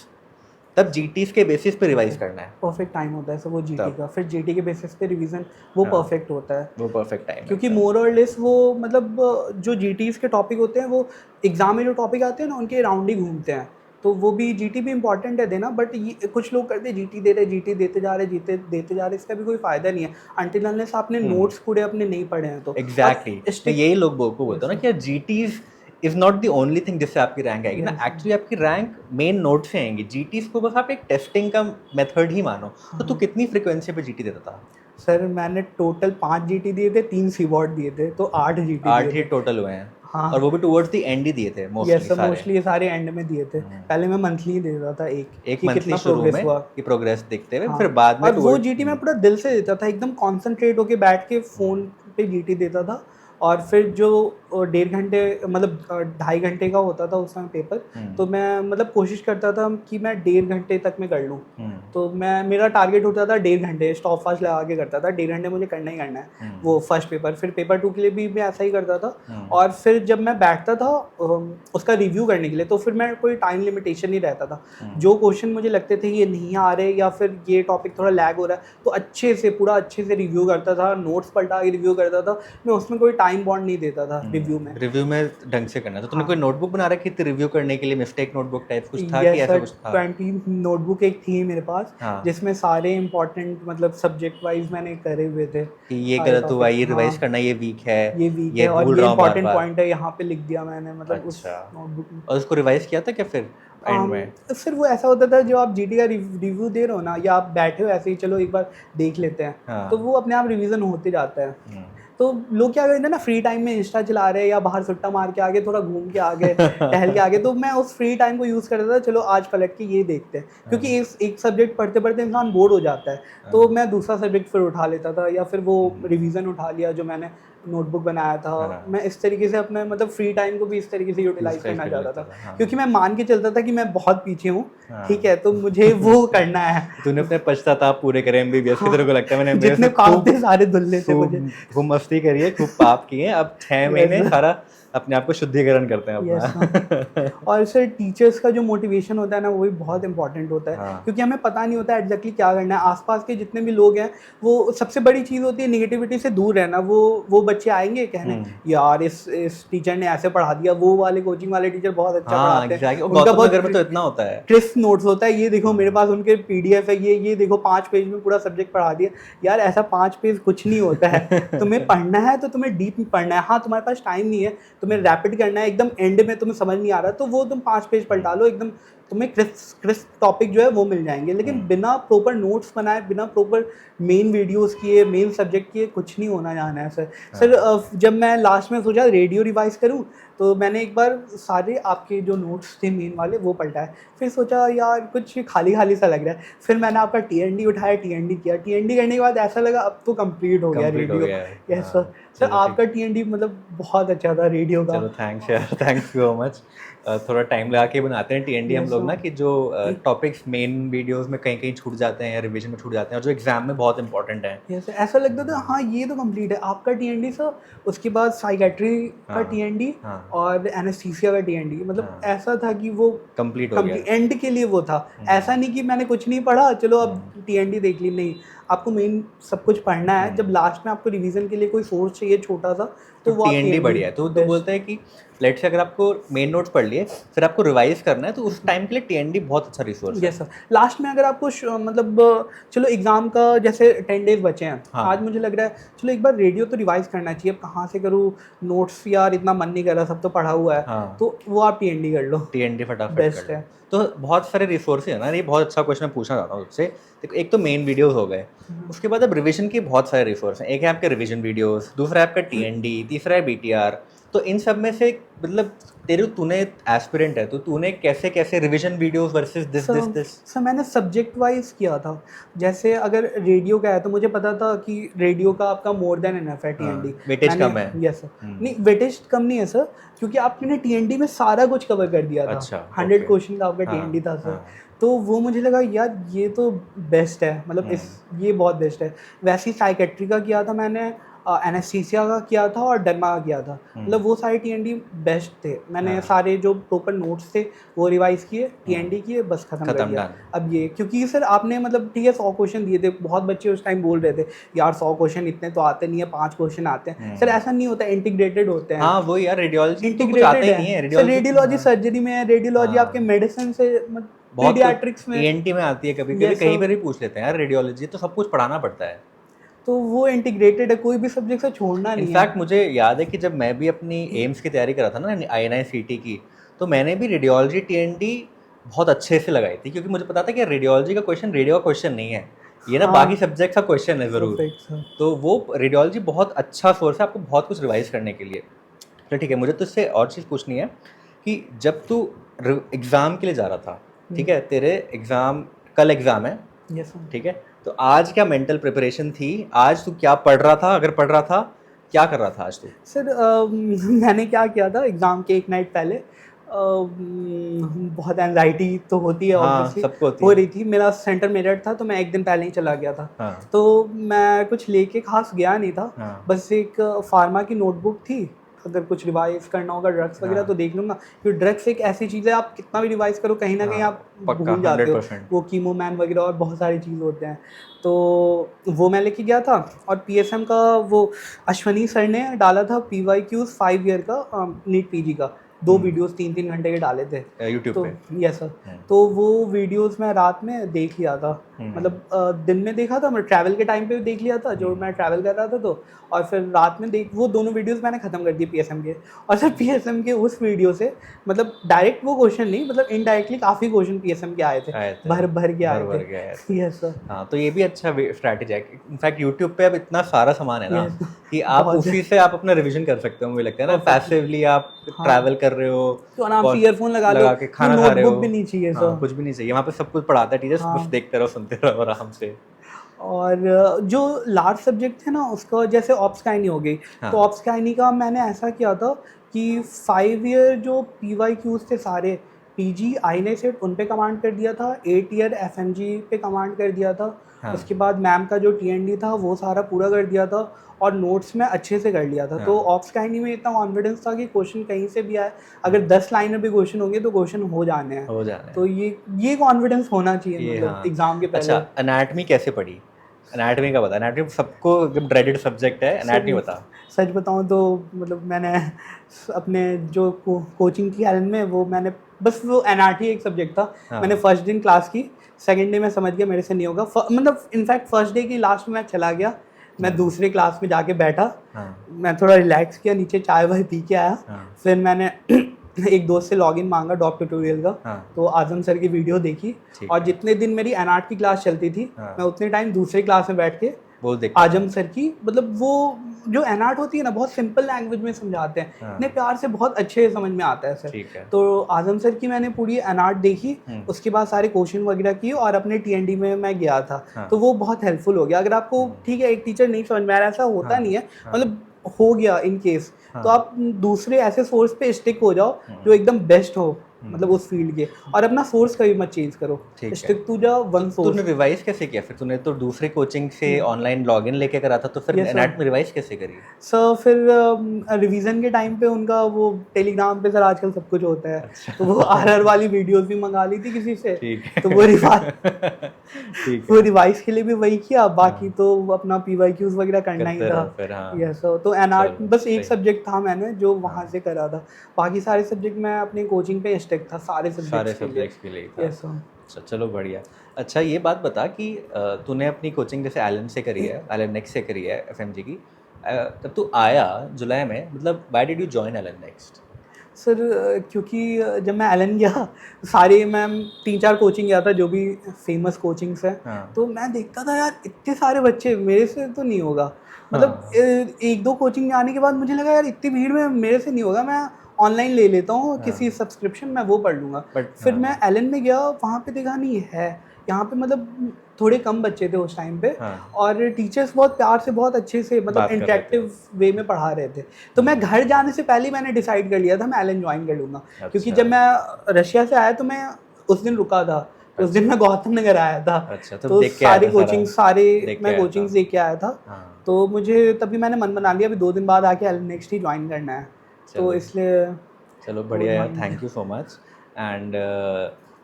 तब GTs के बेसिस पे रिवाइज करना है। परफेक्ट टाइम होता है सर वो GT का, फिर GT के बेसिस पे रिवीजन वो परफेक्ट होता है, वो परफेक्ट टाइम, क्योंकि मोर और लेस वो मतलब जो GTs के टॉपिक होते हैं वो एग्जाम में जो टॉपिक आते हैं ना उनके अराउंड ही घूमते हैं। तो वो भी GT भी इंपॉर्टेंट है देना, बट ये कुछ लोग करते GT दे रहे, GT देते जा रहे, GT देते जा रहे, इसका भी कोई फायदा नहीं है अंटिल अनलेस आपने नोट्स पूरे अपने नहीं पढ़े हैं तो। एग्जैक्टली यही लोग बोलते हैं ना कि GTs is not the only thing जिससे आपकी रैंक आएगी ना, एक्चुअली आपकी रैंक मेन नोट से आएंगी। GTs को बस आप एक टेस्टिंग का मेथड ही मानो। तो तू कितनी फ्रीक्वेंसी पे GT देता था? सर मैंने टोटल 5 GT दिए थे, 3 CBOT दिए थे, तो 8 GT 8 ही टोटल हुए हैं। हाँ, और वो भी टुवर्ड्स द एंड ही दिए थे मोस्टली ये सारे एंड में दिए थे। पहले मैं मंथली ही देता था एक मंथली शुरू में कि प्रोग्रेस देखते हुए, फिर बाद में और वो GT मैं पूरा दिल से देता था, एकदम कॉन्सेंट्रेट होके बैठ के फोन पे GT देता था। और फिर जो 1.5 घंटे मतलब 2.5 घंटे का होता था उस समय पेपर, तो मैं मतलब कोशिश करता था कि मैं 1.5 घंटे तक मैं कर लूँ। तो मैं मेरा टारगेट होता था 1.5 घंटे, स्टॉप फास्ट लगा के करता था, 1.5 घंटे मुझे करना ही करना है वो फर्स्ट पेपर। फिर पेपर 2 के लिए भी मैं ऐसा ही करता था। और फिर जब मैं बैठता था उसका रिव्यू करने के लिए, तो फिर मैं कोई टाइम लिमिटेशन नहीं रहता था। जो क्वेश्चन मुझे लगते थे ये नहीं आ रहे या फिर ये टॉपिक थोड़ा लैग हो रहा है, तो अच्छे से पूरा अच्छे से रिव्यू करता था, नोट्स पलटा के रिव्यू करता था मैं, उसमें कोई टाइम बॉन्ड नहीं देता था रिव्यू में। रिव्यू में ढंग से करना। तो तूने हाँ। कोई नोटबुक बना रखी थी रिव्यू करने के लिए, मिस्टेक नोटबुक टाइप कुछ था यस कि ऐसा सर, कुछ था? 20 नोटबुक एक थी मेरे पास, हाँ। जिसमें सारे इंपॉर्टेंट मतलब सब्जेक्ट वाइज मैंने करे हुए थे कि ये सारे गलत हुआ, टॉपिक्स। ये रिवाइज हाँ, करना, ये वीक है, ये वीक ये है और भूल ये रहा हूँ बार इंपॉर्टेंट बार। पॉइंट है, यहाँ पे लिख दिया मैंने मतलब उस अच्छा। नोटबुक में। और उसको रिवाइज किया था क्या फिर एंड में? फिर वो ऐसा होता था, जो आप जीटी का रिव्यू दे रहे हो ना, या आप बैठे हो ऐसे ही चलो एक बार देख लेते हैं, हाँ। तो वो अपने आप रिवीजन होते जाता है। हम्म। तो लोग क्या करते हैं ना, फ्री टाइम में इंस्टा चला रहे हैं या बाहर सुट्टा मार के आगे, थोड़ा घूम के आगे टहल के आगे, तो मैं उस फ्री टाइम को यूज़ करता था, चलो आज पलट के ये देखते हैं, क्योंकि एक सब्जेक्ट पढ़ते पढ़ते इंसान बोर हो जाता है, तो मैं दूसरा सब्जेक्ट फिर उठा लेता था, या फिर वो रिवीजन उठा लिया जो मैंने नोटबुक बनाया था। हाँ। मैं इस तरीके से अपने मतलब फ्री टाइम को भी इस तरीके से यूटिलाइज Utilize करना कर चाहता लेता था, था, हाँ। क्योंकि मैं मान के चलता था कि मैं बहुत पीछे हूँ, हाँ। ठीक है, तो मुझे वो करना है। तूने अपने पश्चाताप पूरे करे एमबीबीएस के, हाँ, तेरे को लगता है मैंने मेरे जितने से पाप थे सारे धुलने थे मुझे। खूब मस्ती करी है, खूब पाप किए हैं, अब 6 महीने सारा अपने आप को शुद्धिकरण करते हैं यस अपना। और सर टीचर्स का जो मोटिवेशन होता है ना, वो भी बहुत इंपॉर्टेंट होता है, हाँ। क्योंकि हमें पता नहीं होता एग्जैक्टली क्या करना है। आसपास के जितने भी लोग हैं, वो सबसे बड़ी चीज़ होती है निगेटिविटी से दूर रहना। वो बच्चे आएंगे कहने, यार इस टीचर ने ऐसे पढ़ा दिया, वो वाले कोचिंग वाले टीचर बहुत अच्छा हाँ पढ़ाते हैं, एग्जैक्टली, उनका गौतम नगर में बहुत तो इतना होता है। क्रिस्प नोट्स होता है, ये देखो मेरे पास उनके पीडीएफ है, ये देखो 5 पेज में पूरा सब्जेक्ट पढ़ा दिया। यार ऐसा 5 पेज कुछ नहीं होता है, तुम्हें पढ़ना है तो तुम्हें डीप में पढ़ना है। हाँ, तुम्हारे पास टाइम नहीं है, तुम्हें रैपिड करना है, एकदम एंड में तुम्हें समझ नहीं आ रहा, तो वो तुम 5 पेज पलटा लो, एकदम तुम्हें क्रिस्प टॉपिक जो है वो मिल जाएंगे। लेकिन बिना प्रॉपर नोट्स बनाए, बिना प्रॉपर मेन वीडियोस किए, मेन सब्जेक्ट किए, कुछ नहीं होना जाना है सर। जब मैं लास्ट में सोचा रेडियो रिवाइज करूं, तो मैंने एक बार सारे आपके जो नोट्स थे मेन वाले वो पलटाए, फिर सोचा यार कुछ खाली खाली सा लग रहा है, फिर मैंने आपका टीएनडी उठाया, टीएनडी किया, टीएनडी करने के बाद ऐसा लगा अब तो कंप्लीट हो गया कंप्लीट हो रेडियो। गया है। यस हाँ, सर। सर चलो आपका टीएनडी मतलब बहुत अच्छा था रेडियो का। चलो थैंक्स यार, थैंक्स सो मच। थोड़ा टाइम लगा के बनाते हैं टीएनडी हम Yes, लोग ना, sir. कि जो टॉपिक्स मेन वीडियोस में कहीं कहीं छूट जाते हैं या रिवीजन में छूट जाते हैं, और जो एग्जाम में बहुत इंपॉर्टेंट है। यस ऐसा लगता था हाँ ये तो कंप्लीट है आपका टीएनडी सर। उसके बाद साइकेट्री का हाँ, टीएनडी हाँ। और एनेस्थीसिया का टीएनडी, मतलब हाँ। ऐसा था कि वो कंप्लीट हो गया। एंड के लिए वो था। ऐसा नहीं कि मैंने कुछ नहीं पढ़ा चलो अब टीएनडी देख ली, नहीं, आपको मेन सब कुछ पढ़ना है। जब लास्ट में आपको रिवीजन के लिए कोई सोर्स चाहिए छोटा सा, तो वो आप टीएनडी TND बढ़िया है। तो best। बोलते हैं कि लेट से अगर आपको मेन नोट्स पढ़ लिए, फिर आपको रिवाइज करना है, तो उस टाइम के लिए टीएनडी बहुत अच्छा रिसोर्स है। Yes sir. लास्ट में अगर आपको मतलब चलो एग्जाम का जैसे 10 डेज बचे हैं, हाँ। आज मुझे लग रहा है चलो एक बार रेडियो तो रिवाइज करना चाहिए, अब कहाँ से करूँ, नोट्स यार इतना मन नहीं कर रहा, सब तो पढ़ा हुआ है। हाँ। तो वो आप टीएनडी कर लो, टीएनडी फटाफट बेस्ट कर लो। है। तो बहुत सारे रिसोर्सेज है ना, ये बहुत अच्छा क्वेश्चन मैं पूछना चाहता हूँ तुझसे। देखो, एक तो मेन वीडियोस हो गए, उसके बाद अब रिवीजन के बहुत सारे रिसोर्स हैं। एक है आपके रिवीजन वीडियोस, दूसरा है आपका टीएनडी, तीसरा है बीटीआर। तो इन सब में से मतलब तूने एस्पिरेंट है, तो तूने कैसे कैसे revision videos versus this sir मैंने सब्जेक्ट वाइज किया था। जैसे अगर रेडियो का है तो मुझे पता था कि रेडियो का आपका मोर देन इनफ है टीएनडी, वेटेज कम है। Yes sir. नहीं वेटेज कम नहीं है सर, क्योंकि आपने टीएनडी में सारा कुछ कवर कर दिया था। अच्छा, 100 क्वेश्चन का आपका हाँ, टीएनडी था सर। हाँ। तो वो मुझे लगा यार ये तो बेस्ट है, मतलब ये बहुत बेस्ट है। वैसे ही साइकेट्री का किया था मैंने, एनेस्थीसिया का किया था और डर्मा का किया था, मतलब वो सारे टीएनडी बेस्ट थे। मैंने सारे जो प्रॉपर नोट्स थे वो रिवाइज किए, टीएनडी किए, बस खत्म कर दिया। अब ये क्योंकि सर आपने मतलब ठीक है 100 क्वेश्चन दिए थे, बहुत बच्चे उस टाइम बोल रहे थे यार 100 क्वेश्चन इतने तो आते नहीं है, 5 क्वेश्चन आते हैं। सर ऐसा नहीं होता, इंटीग्रेटेड होते हैं। हाँ वो यार, रेडियोलॉजी तो कुछ आता इंटीग्रेटेड ही नहीं है। है। रेडियोलॉजी सर्जरी में है, रेडियोलॉजी आपके मेडिसिन से, पीडियाट्रिक्स में, एएनटी में आती है, कभी कभी कहीं पर भी पूछ लेते हैं यार रेडियोलॉजी, तो सब कुछ पढ़ाना पड़ता है। तो वो इंटीग्रेटेड है, कोई भी सब्जेक्ट से छोड़ना नहीं है। इनफैक्ट मुझे याद है कि जब मैं भी अपनी एम्स की तैयारी कर रहा था ना, INI-CT की, तो मैंने भी रेडियोलॉजी टीएनडी बहुत अच्छे से लगाई थी, क्योंकि मुझे पता था कि रेडियोलॉजी का क्वेश्चन रेडियो का क्वेश्चन नहीं है, ये ना बाकी सब्जेक्ट का क्वेश्चन है ज़रूर। तो वो रेडियोलॉजी बहुत अच्छा सोर्स है आपको बहुत कुछ रिवाइज करने के लिए। तो ठीक है, मुझे तो इससे और चीज़ पूछनी है कि जब तू एग्ज़ाम के लिए जा रहा था, ठीक है, तेरे एग्ज़ाम कल एग्ज़ाम है, ठीक है, तो आज क्या मेंटल प्रिपरेशन थी? आज तू क्या पढ़ रहा था, अगर पढ़ रहा था क्या कर रहा था आज तू? सर मैंने क्या किया था एग्ज़ाम के एक नाइट पहले, बहुत एंजाइटी तो होती है, ऑब्वियसली सबको होती हो है। रही थी। मेरा सेंटर मेरठ था, तो मैं एक दिन पहले ही चला गया था। तो मैं कुछ लेके खास गया नहीं था, बस एक फार्मा की नोटबुक थी, अगर कुछ रिवाइज करना होगा ड्रग्स वगैरह हाँ। तो देख लूँगा, क्योंकि ड्रग्स एक ऐसी चीज़ है आप कितना भी रिवाइज करो कहीं ना कहीं हाँ, आप पक्का, भूल जाते हो। 100%। वो कीमो मैन वगैरह और बहुत सारी चीज़ होते हैं, तो वो मैं लेके गया था। और पीएसएम का वो अश्वनी सर ने डाला था PYQs 5 ईयर का नीट पीजी का, 2 वीडियोस 3-3 घंटे के डाले थे यूट्यूब तो पे। Yes sir. तो वो वीडियोस मैं रात में देख लिया था, मतलब दिन में देखा था, मैं ट्रैवल के टाइम पे भी देख लिया था जो मैं ट्रैवल कर रहा था तो, और फिर रात में देख वो दोनों वीडियोस मैंने ख़त्म कर दिए पीएसएम के। और सर पीएसएम के उस वीडियो से मतलब डायरेक्ट वो क्वेश्चन नहीं, मतलब इनडायरेक्टली काफ़ी क्वेश्चन पीएसएम के आए थे, भर भर के आए भर थे। के आए थे। Yes sir. हाँ, तो ये भी अच्छा स्ट्रैटेजी है। इनफैक्ट यूट्यूब पे अब इतना सारा सामान है ना Yes, कि आप बहुत उसी से आप अपना रिवीजन कर सकते हो, मुझे लगता है ना। Perfect. पैसिवली आप हाँ। ट्रैवल कर रहे हो, तो आराम से और ईयरफोन लगा लो, के खाना खा रहे नोटबुक हो। भी नहीं चाहिए हाँ, सर। कुछ भी नहीं चाहिए, वहाँ पे सब कुछ पढ़ाता है टीचर, हाँ। बस देखते रहो, सुनते रहो आराम से। और जो लार्ज सब्जेक्ट थे ना उसका, जैसे ऑप्स गाइनी हो गई, हाँ। तो ऑप्स गाइनी का मैंने ऐसा किया था कि 5 ईयर जो PYQs थे सारे, PG आईने सेट उन पे कमांड कर दिया था, 8 ईयर FMG पे कमांड कर दिया था। हाँ। उसके बाद मैम का जो TND था वो सारा पूरा कर दिया था, और नोट्स में अच्छे से कर लिया था। हाँ। तो ऑप्स गाइनी में इतना कॉन्फिडेंस था कि क्वेश्चन कहीं से भी आए, अगर 10 लाइन में भी क्वेश्चन होंगे तो क्वेश्चन हो जाने हैं। हो जाने तो ये कॉन्फिडेंस होना चाहिए, ये, मतलब हाँ। एग्जाम के पहले। अच्छा, एनाटमी कैसे पढ़ी? एनाटमी का बता। एनाटमी सबको एकदम ड्रेडेड सब्जेक्ट है, एनाटमी बता। सच बताऊं तो मतलब मैंने अपने जो कोचिंग की एलन में, वो मैंने बस वो एनआरटी एक सब्जेक्ट था। हाँ। मैंने फर्स्ट दिन क्लास की, सेकंड डे में समझ गया मेरे से नहीं होगा, मतलब इनफैक्ट फर्स्ट डे की लास्ट में मैं चला गया, मैं दूसरे क्लास में जाके बैठा, मैं थोड़ा रिलैक्स किया, नीचे चाय वाय पी के आया, फिर मैंने एक दोस्त से लॉगिन मांगा डॉप ट्यूटोरियल का, तो आजम सर की वीडियो देखी, और जितने दिन मेरी एनआर्ट की क्लास चलती थी मैं उतने टाइम दूसरे क्लास में बैठ के आजम सर की, मतलब वो जो एनआर्ट होती है ना बहुत सिंपल लैंग्वेज में समझाते हैं, इतने प्यार से, बहुत अच्छे समझ में आता है सर। तो आजम सर की मैंने पूरी एनआर्ट देखी, उसके बाद सारे क्वेश्चन वगैरह किए, और अपने TND में मैं गया था। तो वो बहुत हेल्पफुल हो गया। अगर आपको ठीक है एक टीचर नहीं समझ में आ रहा, ऐसा होता नहीं है, मतलब हो गया इन केस, तो आप दूसरे ऐसे सोर्स पे स्टिक हो जाओ जो एकदम बेस्ट हो, मतलब उस फील्ड के, और अपना सोर्स कभी मत चेंज करो, stick to the one source. तूने रिवाइज कैसे किया फिर? तूने तो दूसरे कोचिंग से ऑनलाइन लॉगिन लेके करा था, तो फिर एनाटमी रिवाइज कैसे करी? सर फिर रिवीजन के टाइम पे उनका वो टेलीग्राम पे सर आजकल सब कुछ होता है, तो वो RR वाली वीडियोस भी मंगा ली थी किसी से, तो वो रिवाइज के लिए भी वही किया, बाकी तो अपना PYQs वगैरह करना ही था। Yes sir. तो एनआर्ट बस एक सब्जेक्ट था मैंने जो वहाँ से करा था, बाकी सारे सब्जेक्ट मैं अपनी कोचिंग पे स्टिक था, सारे सब्जेक्ट्स के लिए। Yes sir. अच्छा, चलो बढ़िया। अच्छा, ये बात बता कि तूने अपनी कोचिंग जैसे एलन से करी है, एलन नेक्स्ट से करी है FMG की, तब तू आया जुलाई में, मतलब why did you join Allen next? Sir क्योंकि जब मैं एलन गया, सारे मैं 3-4 कोचिंग गया था जो भी फेमस कोचिंग्स हैं, तो मैं देखता था यार इतने सारे बच्चे, मेरे से तो नहीं होगा, मतलब 1-2 कोचिंग आने के बाद मुझे लगा यार इतनी भीड़ में मेरे से नहीं होगा, मैं ऑनलाइन ले लेता हूँ किसी सब्सक्रिप्शन, मैं वो पढ़ लूँगा। फिर मैं एलन में गया, वहाँ पे देखा नहीं है, यहाँ पे मतलब थोड़े कम बच्चे थे उस टाइम पे, और टीचर्स बहुत प्यार से, बहुत अच्छे से, मतलब इंटरेक्टिव वे में पढ़ा रहे थे। तो मैं घर जाने से पहले मैंने डिसाइड कर लिया था मैं एलन ज्वाइन कर लूँगा, क्योंकि जब मैं रशिया से आया तो मैं उस दिन रुका था, तो उस दिन मैं गौतम नगर आया था। तो सारे मैं कोचिंग्स देख के आया था, तो मुझे तभी मैंने मन बना लिया अभी 2 दिन बाद आके एलन नेक्स्ट ही ज्वाइन करना है, तो इसलिए। चलो बढ़िया यार, thank you so much, and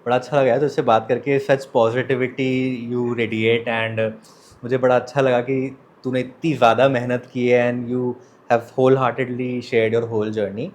बड़ा अच्छा लगा तुझसे बात करके, सच पॉजिटिविटी यू रेडिएट, एंड मुझे बड़ा अच्छा लगा कि तूने इतनी ज़्यादा मेहनत की है, and you have wholeheartedly shared your whole journey.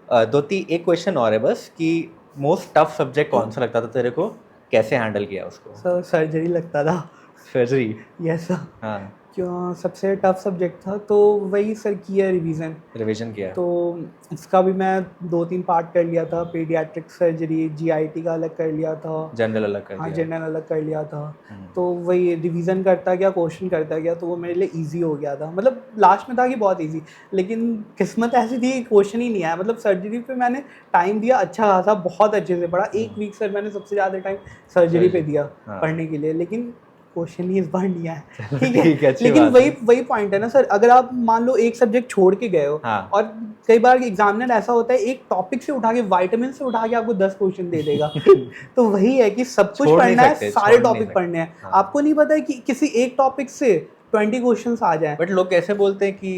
एक क्वेश्चन और है बस, कि मोस्ट टफ सब्जेक्ट कौन सा लगता था तेरे को, कैसे हैंडल किया उसको? सर सर्जरी लगता था। सर्जरी? Yes sir. हाँ, क्यों सबसे टफ सब्जेक्ट था, तो वही सर किया रिवीजन किया, तो इसका भी मैं 2-3 पार्ट कर लिया था, पीडियाट्रिक सर्जरी, GIT का अलग कर लिया था, जनरल अलग कर लिया। हाँ, जनरल अलग कर लिया था, तो वही रिवीजन करता गया, क्वेश्चन करता गया, तो वो मेरे लिए इजी हो गया था, मतलब लास्ट में था कि बहुत इजी, लेकिन किस्मत ऐसी थी क्वेश्चन ही नहीं आया, मतलब सर्जरी पे मैंने टाइम दिया अच्छा खासा, बहुत अच्छे से पढ़ा, 1 वीक सर मैंने सबसे ज़्यादा टाइम सर्जरी पे दिया पढ़ने के लिए, लेकिन क्वेश्चन ही इस बार नहीं आया, ठीक है। लेकिन वही पॉइंट है ना सर, अगर आप मान लो एक सब्जेक्ट छोड़ के गए हो, और कई बार एग्जामिनर ऐसा होता है एक टॉपिक से उठा के, विटामिन से उठा के आपको 10 क्वेश्चन दे देगा, तो वही है कि सब कुछ पढ़ना है, सारे टॉपिक पढ़ने हैं, आपको नहीं पता है कि किसी एक टॉपिक से 20 क्वेश्चंस आ जाएं। बट लोग कैसे बोलते हैं कि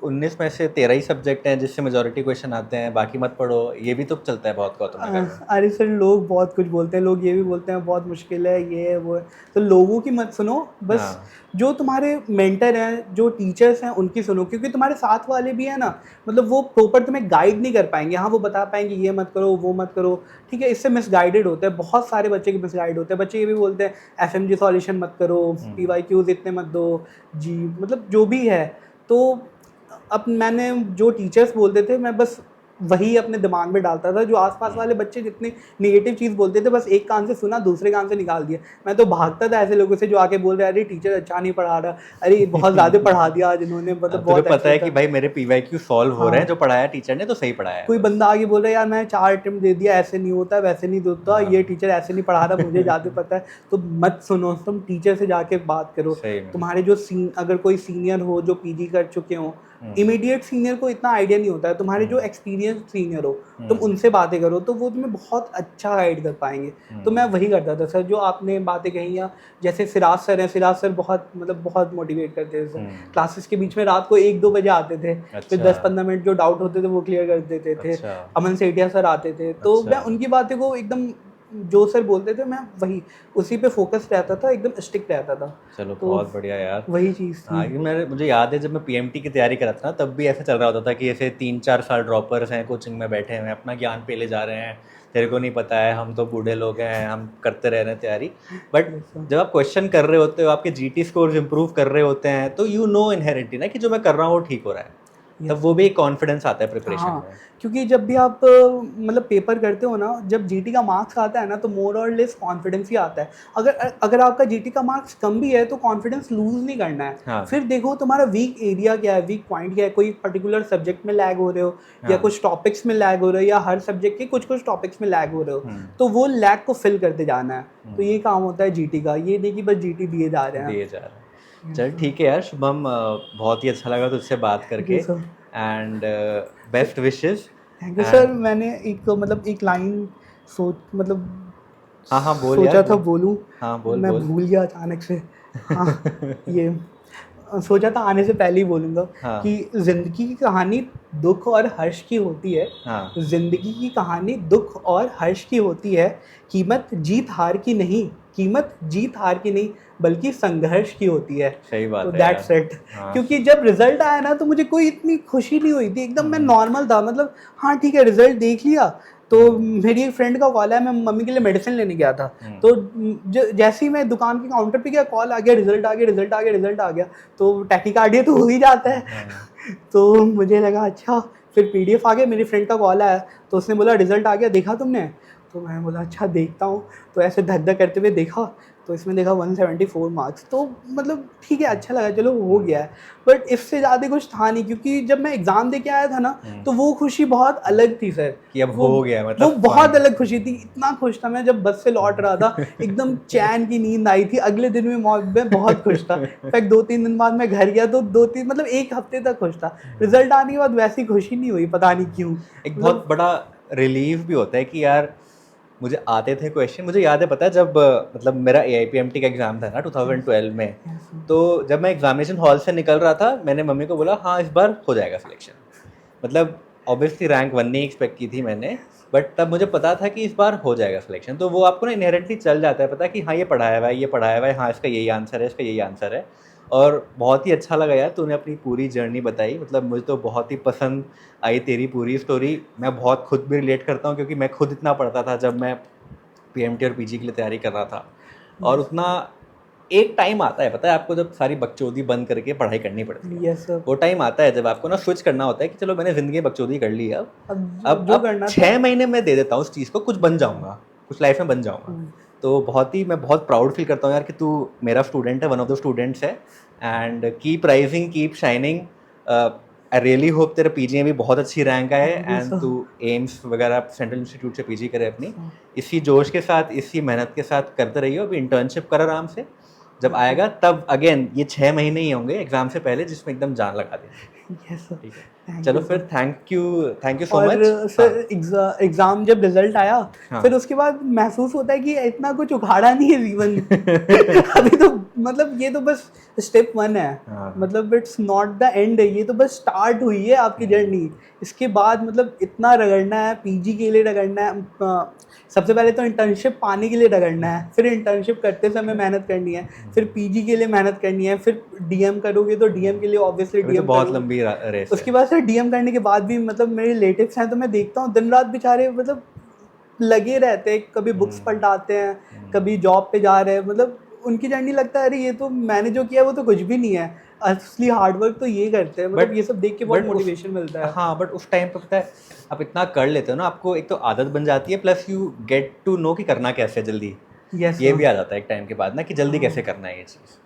19 में से 13 ही सब्जेक्ट हैं जिससे मेजोरिटी क्वेश्चन आते हैं, बाकी मत पढ़ो, ये भी तो चलता है बहुत गौतम नगर में। अरे सर लोग बहुत कुछ बोलते हैं, लोग ये भी बोलते हैं बहुत मुश्किल है, ये है वो है, तो लोगों की मत सुनो, बस हाँ। जो तुम्हारे मेंटर हैं, जो टीचर्स हैं, उनकी सुनो, क्योंकि तुम्हारे साथ वाले भी हैं ना, मतलब वो प्रॉपर तुम्हें गाइड नहीं कर पाएंगे। हाँ वो बता पाएंगे ये मत करो, वो मत करो, ठीक है, इससे मिसगाइडेड होते हैं, बहुत सारे बच्चे के मिसगाइड होते हैं। बच्चे ये भी बोलते हैं एफएमजी सॉल्यूशन मत करो, पीवाईक्यूज इतने मत दो जी, मतलब जो भी है। तो अब मैंने जो टीचर्स बोलते थे मैं बस वही अपने दिमाग में डालता था, जो आसपास वाले बच्चे जितने नेगेटिव चीज़ बोलते थे बस एक कान से सुना दूसरे कान से निकाल दिया। मैं तो भागता था ऐसे लोगों से जो आके बोल रहे अरे टीचर अच्छा नहीं पढ़ा रहा, अरे बहुत ज़्यादा पढ़ा दिया आज इन्होंने, मतलब तुम्हें बहुत पता है अच्छा कि था। भाई मेरे पीवाईक्यू सॉल्व हो रहे हैं, हाँ। जो पढ़ाया टीचर ने तो सही पढ़ाया है कोई बस। बंदा आगे बोल रहा है यार मैं 4 अटेम्प्ट दे दिया, ऐसे नहीं होता, वैसे नहीं होता, हाँ। ये टीचर ऐसे नहीं पढ़ा रहा, मुझे ज़्यादा पता है। तो मत सुनो, तुम टीचर से जाके बात करो। सही में। तुम्हारे जो अगर कोई सीनियर हो जो पीजी कर चुके हो, इमीडिएट सीनियर को इतना आइडिया नहीं होता है, तुम्हारे जो एक्सपीरियंस सीनियर हो तुम उनसे बातें करो तो वो तुम्हें बहुत अच्छा गाइड कर पाएंगे। तो मैं वही करता था सर, जो आपने बातें कही, या जैसे सिराज सर हैं, सिराज सर बहुत मतलब बहुत मोटिवेट करते थे सर। क्लासेस के बीच में रात को 1-2 बजे आते थे, फिर 10-15 मिनट जो डाउट होते थे वो क्लियर कर देते थे। अच्छा। अमन सेठिया सर आते थे, तो अच्छा। मैं उनकी बातें को एकदम जो सर बोलते थे मैं वही उसी पे फोकस रहता था, एकदम स्टिक रहता था। चलो तो बहुत बढ़िया यार। वही चीज़ थी। हाँ, मुझे याद है जब मैं पीएमटी की तैयारी कर रहा था ना, तब भी ऐसा चल रहा होता था कि ऐसे 3-4 साल ड्रॉपर्स हैं कोचिंग में बैठे हैं, अपना ज्ञान पेले जा रहे हैं, तेरे को नहीं पता है, हम तो बूढ़े लोग हैं, हम करते रह रहे हैं तैयारी। बट जब आप क्वेश्चन कर रहे होते हो, आपके जीटी स्कोर्स इंप्रूव कर रहे होते हैं, तो यू नो इनहेरेंटली ना कि जो मैं कर रहा हूँ वो ठीक हो रहा है, तब वो भी एक कॉन्फिडेंस आता है प्रिपरेशन हाँ, में। क्योंकि जब भी आप मतलब पेपर करते हो ना, जब जीटी का मार्क्स आता है ना तो मोर और लेस कॉन्फिडेंस ही आता है। अगर आपका जीटी का मार्क्स कम भी है तो कॉन्फिडेंस लूज नहीं करना है। हाँ। फिर देखो तुम्हारा वीक एरिया क्या है, वीक पॉइंट क्या है, कोई पर्टिकुलर सब्जेक्ट में लैग हो रहे हो, या हाँ। कुछ टॉपिक्स में लैग हो रहे हो, या हर सब्जेक्ट के कुछ कुछ टॉपिक्स में लैग हो रहे हो, तो वो लैग को फिल करते जाना है। तो ये काम होता है जीटी का, ये नहीं कि बस जीटी दिए जा रहे हैं। दिए जा रहे हैं। चल ठीक है यार शुभम, बहुत ही अच्छा लगा तुझसे बात करके, sir and best wishes. Thank you sir. मैंने एक लाइन मतलब हाँ हाँ बोल सोचा यार, था बोल। बोलूं, हाँ बोल मैं बोल। भूल गया अचानक से। हाँ ये सोचा था आने से पहले ही बोलूँगा हाँ। कि ज़िंदगी की कहानी दुख और हर्ष की होती है। हाँ। ज़िंदगी की कहानी दुख और हर्ष की होती है, कीमत जीत हार की नहीं, कीमत जीत हार की नहीं बल्कि संघर्ष की होती है। सही बात तो है दैट्स यार। इट। हाँ। क्योंकि जब रिजल्ट आया ना तो मुझे कोई इतनी खुशी नहीं हुई थी, एकदम मैं नॉर्मल था, मतलब हाँ ठीक है रिजल्ट देख लिया। तो मेरी एक फ्रेंड का कॉल है, मैं मम्मी के लिए मेडिसिन लेने गया था, तो जैसे ही मैं दुकान के काउंटर पे गया कॉल आ गया, रिजल्ट आ गया, रिजल्ट आ गया, रिजल्ट आ गया। तो टैकीकार्डिया तो हो ही जाता है। तो मुझे लगा अच्छा, फिर पीडीएफ आ गया, मेरी फ्रेंड का कॉल आया तो उसने बोला रिजल्ट आ गया देखा तुमने, तो मैं बोला अच्छा देखता हूँ। तो ऐसे धक धक करते हुए देखा तो इसमें देखा 174 मार्क्स, तो मतलब ठीक है अच्छा लगा, चलो हो गया है। बट इससे ज़्यादा कुछ था नहीं, क्योंकि जब मैं एग्ज़ाम दे के आया था ना तो वो खुशी बहुत अलग थी सर, कि अब हो गया, मतलब वो बहुत अलग खुशी थी। इतना खुश था मैं जब बस से लौट रहा था, एकदम चैन की नींद आई थी। अगले दिन में बहुत खुश था। इनफैक्ट 2-3 दिन बाद मैं घर गया तो 2-3 मतलब 1 हफ्ते तक खुश था। रिजल्ट आने के बाद वैसी खुशी नहीं हुई, पता नहीं क्यों। एक बहुत बड़ा रिलीफ भी होता है कि यार मुझे आते थे क्वेश्चन। मुझे याद है, पता है जब मतलब मेरा AIPMT का एग्ज़ाम था ना 2012 में, तो जब मैं एग्जामिनेशन हॉल से निकल रहा था मैंने मम्मी को बोला हाँ इस बार हो जाएगा सिलेक्शन। मतलब ऑब्वियसली रैंक 1 नहीं एक्सपेक्ट की थी मैंने, बट तब मुझे पता था कि इस बार हो जाएगा सिलेक्शन। तो वो आपको ना इनहेरेंटली चल जाता है पता कि हाँ ये पढ़ाया हुआ है, ये पढ़ाया हुआ है, हाँ इसका यही आंसर है, इसका यही आंसर है। और बहुत ही अच्छा लगा यार तूने अपनी पूरी जर्नी बताई, मतलब मुझे तो बहुत ही पसंद आई तेरी पूरी स्टोरी। मैं बहुत खुद भी रिलेट करता हूँ क्योंकि मैं खुद इतना पढ़ता था जब मैं PMT और PG के लिए तैयारी कर रहा था। और उतना एक टाइम आता है पता है आपको, जब सारी बकचोदी बंद करके पढ़ाई करनी पड़ती है। Yes sir. वो टाइम आता है जब आपको ना स्विच करना होता है कि चलो मैंने ज़िंदगी में बकचोदी कर ली है, अब जो करना था 6 महीने में दे देता हूँ उस चीज़ को, कुछ बन जाऊँगा, कुछ लाइफ में बन जाऊँगा। तो मैं बहुत प्राउड फील करता हूँ यार कि तू मेरा स्टूडेंट है, वन ऑफ द स्टूडेंट्स है। And keep rising, keep shining. I really hope तेरा पीजी में भी बहुत अच्छी रैंक आए एंड तू एम्स वगैरह सेंट्रल इंस्टीट्यूट से पीजी करे अपनी। इसी जोश के साथ, इसी मेहनत के साथ करते रहिए। अभी इंटर्नशिप कर आराम से, जब आएगा तब अगेन ये 6 महीने ही होंगे एग्जाम से पहले जिसमें एकदम जान लगा देंगे। Yes sir. ठीक है, चलो फिर थैंक यू सो और मच। सर एग्ज़ाम जब रिजल्ट आया फिर उसके बाद महसूस होता है कि इतना कुछ उखाड़ा नहीं है जीवन में। अभी तो मतलब ये तो बस स्टेप 1 है, हाँ। मतलब इट्स नॉट द एंड है, ये तो बस स्टार्ट हुई है आपकी जर्नी। इसके बाद मतलब इतना रगड़ना है, पीजी के लिए रगड़ना है, सबसे पहले तो इंटर्नशिप पाने के लिए रगड़ना है, फिर इंटर्नशिप करते समय मेहनत करनी है, फिर पीजी के लिए मेहनत करनी है, फिर डीएम करोगे तो डीएम के लिए ऑब्वियसली अभी तो डीएम बहुत करोगे। लंबी रेस उसके है। बाद फिर डीएम करने के बाद भी मतलब मेरे रिलेटिव्स हैं तो मैं देखता हूँ दिन रात बेचारे मतलब लगे रहते हैं, कभी बुक्स पलटाते हैं, कभी जॉब पे जा रहे हैं, मतलब उनकी जर्नी लगता है अरे ये तो मैंने जो किया वो तो कुछ भी नहीं है, असली हार्डवर्क तो ये करते हैं, मतलब बट ये सब देख के बहुत बट उस मोटिवेशन मिलता है। हाँ, बट उस टाइम पे पता है आप इतना कर लेते हो ना, आपको एक तो आदत बन जाती है, plus you get to know कि करना कैसे है जल्दी। यस ये भी आ जाता है एक टाइम के बाद ना कि जल्दी कैसे करना है ये चीज़।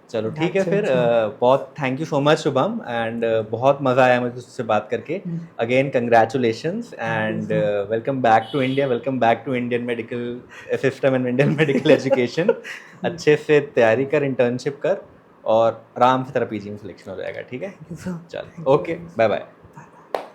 चलो ठीक है दैट्स फिर, इट सर। बहुत thank you so much Shubham, and बहुत मज़ा आया मुझे उससे बात करके। Again congratulations and sir. Welcome back to India, welcome back to Indian medical system and Indian medical education. अच्छे से तैयारी कर, इंटर्नशिप कर, और आराम से तेरा पीजी में सिलेक्शन हो जाएगा, ठीक है? Thank you sir. चल, thank you okay, very much. Bye bye.